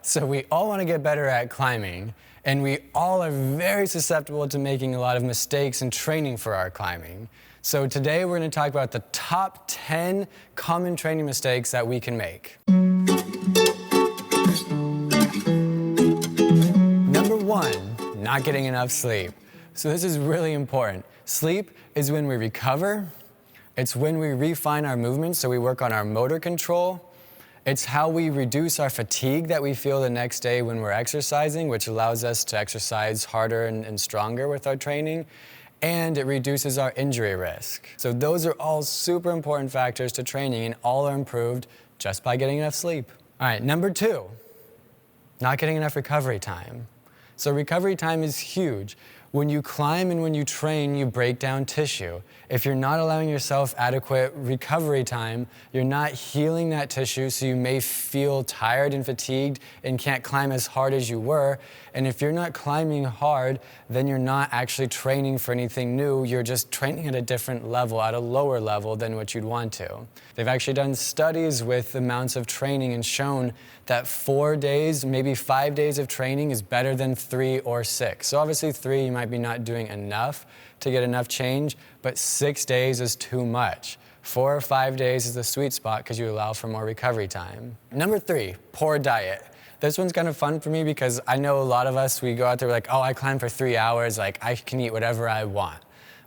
So we all want to get better at climbing, and we all are very susceptible to making a lot of mistakes in training for our climbing. So today we're going to talk about the top 10 common training mistakes that we can make. Number 1, not getting enough sleep. So this is really important. Sleep is when we recover. It's when we refine our movements, so we work on our motor control. It's how we reduce our fatigue that we feel the next day when we're exercising, which allows us to exercise harder and stronger with our training. And it reduces our injury risk. So those are all super important factors to training, and all are improved just by getting enough sleep. All right, number 2, not getting enough recovery time. So recovery time is huge. When you climb and when you train, you break down tissue. If you're not allowing yourself adequate recovery time, you're not healing that tissue, so you may feel tired and fatigued and can't climb as hard as you were. And if you're not climbing hard, then you're not actually training for anything new. You're just training at a different level, at a lower level than what you'd want to. They've actually done studies with amounts of training and shown that 4 days, maybe 5 days of training is better than 3 or 6. So obviously 3, you might be not doing enough to get enough change, but 6 days is too much. 4 or 5 days is the sweet spot because you allow for more recovery time. Number 3, poor diet. This one's kind of fun for me because I know a lot of us, we go out there like, oh, I climb for 3 hours, like I can eat whatever I want.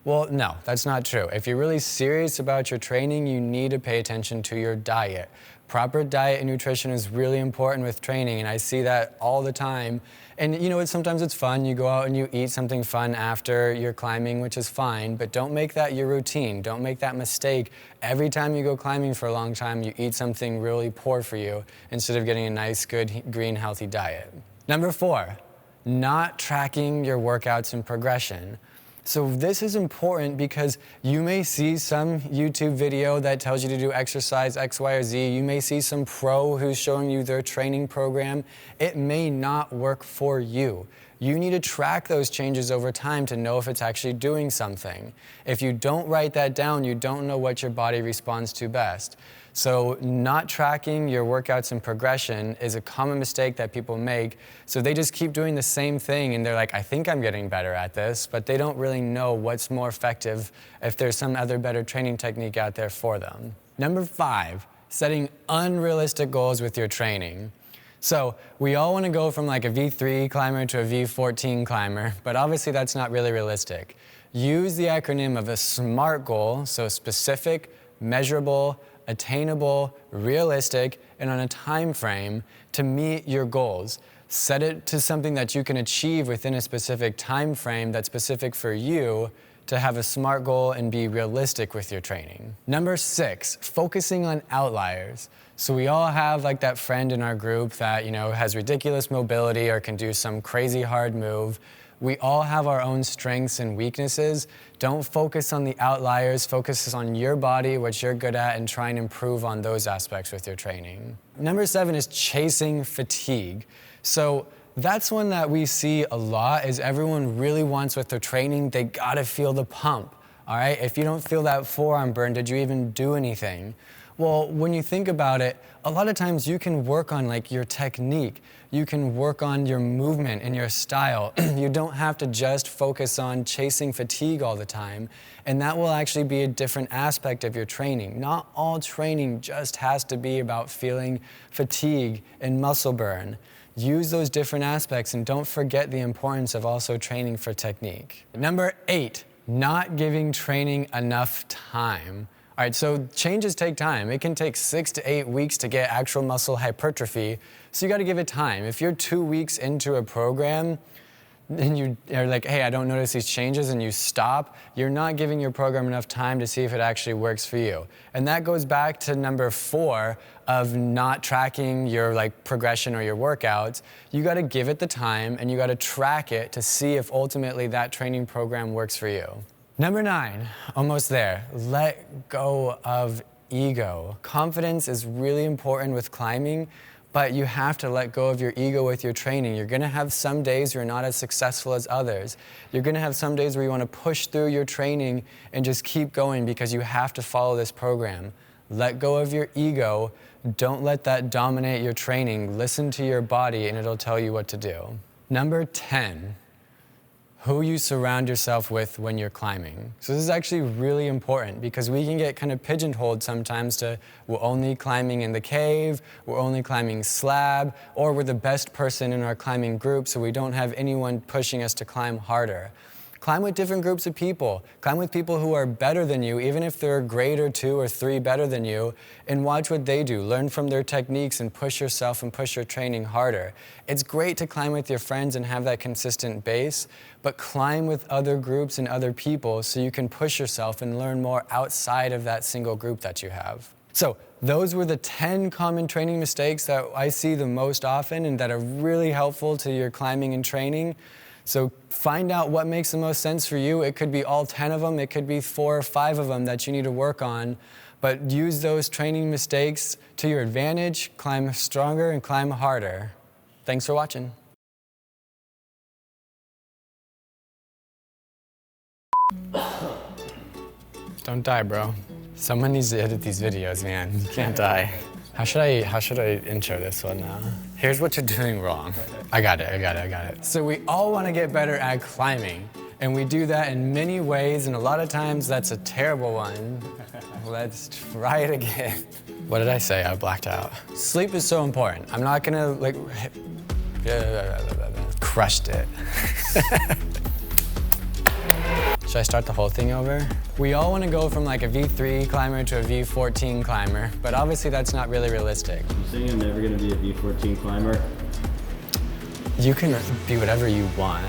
Well, no, that's not true. If you're really serious about your training, you need to pay attention to your diet. Proper diet and nutrition is really important with training, and I see that all the time. And you know, sometimes it's fun. You go out and you eat something fun after you're climbing, which is fine, but don't make that your routine. Don't make that mistake. Every time you go climbing for a long time, you eat something really poor for you instead of getting a nice, good, green, healthy diet. Number 4, not tracking your workouts and progression. So this is important because you may see some YouTube video that tells you to do exercise X, Y, or Z. You may see some pro who's showing you their training program. It may not work for you. You need to track those changes over time to know if it's actually doing something. If you don't write that down, you don't know what your body responds to best. So not tracking your workouts and progression is a common mistake that people make. So they just keep doing the same thing and they're like, I think I'm getting better at this, but they don't really know what's more effective if there's some other better training technique out there for them. Number 5, setting unrealistic goals with your training. So we all want to go from like a V3 climber to a V14 climber, but obviously that's not really realistic. Use the acronym of a SMART goal, so specific, measurable, attainable, realistic, and on a time frame to meet your goals. Set it to something that you can achieve within a specific time frame that's specific for you to have a SMART goal and be realistic with your training. Number 6, focusing on outliers. So we all have like that friend in our group that, you know, has ridiculous mobility or can do some crazy hard move. We all have our own strengths and weaknesses. Don't focus on the outliers, focus on your body, what you're good at, and try and improve on those aspects with your training. Number 7 is chasing fatigue. So that's one that we see a lot is everyone really wants with their training, they gotta feel the pump, all right? If you don't feel that forearm burn, did you even do anything? Well, when you think about it, a lot of times you can work on like your technique. You can work on your movement and your style. You don't have to just focus on chasing fatigue all the time. And that will actually be a different aspect of your training. Not all training just has to be about feeling fatigue and muscle burn. Use those different aspects and don't forget the importance of also training for technique. Number 8, not giving training enough time. All right, so changes take time. It can take 6 to 8 weeks to get actual muscle hypertrophy, so you gotta give it time. If you're 2 weeks into a program and you are like, hey, I don't notice these changes, and you stop, you're not giving your program enough time to see if it actually works for you. And that goes back to number 4 of not tracking your like progression or your workouts. You gotta give it the time and you gotta track it to see if ultimately that training program works for you. Number 9, almost there, let go of ego. Confidence is really important with climbing, but you have to let go of your ego with your training. You're gonna have some days you're not as successful as others. You're gonna have some days where you wanna push through your training and just keep going because you have to follow this program. Let go of your ego. Don't let that dominate your training. Listen to your body and it'll tell you what to do. Number 10, who you surround yourself with when you're climbing. So this is actually really important because we can get kind of pigeonholed sometimes to we're only climbing in the cave, we're only climbing slab, or we're the best person in our climbing group so we don't have anyone pushing us to climb harder. Climb with different groups of people. Climb with people who are better than you, even if they're a grade or 2 or 3 better than you, and watch what they do. Learn from their techniques and push yourself and push your training harder. It's great to climb with your friends and have that consistent base, but climb with other groups and other people so you can push yourself and learn more outside of that single group that you have. So those were the 10 common training mistakes that I see the most often and that are really helpful to your climbing and training. So find out what makes the most sense for you. It could be all 10 of them. It could be 4 or 5 of them that you need to work on. But use those training mistakes to your advantage. Climb stronger and climb harder. Thanks for watching. Don't die, bro. Someone needs to edit these videos, man. You can't die. How should I intro this one now? Here's what you're doing wrong. I got it. So we all want to get better at climbing, and we do that in many ways, and a lot of times that's a terrible one. Let's try it again. What did I say? I blacked out. Sleep is so important. I'm not gonna crushed it. Should I start the whole thing over? We all want to go from like a V3 climber to a V14 climber, but obviously that's not really realistic. You saying I'm never going to be a V14 climber? You can be whatever you want.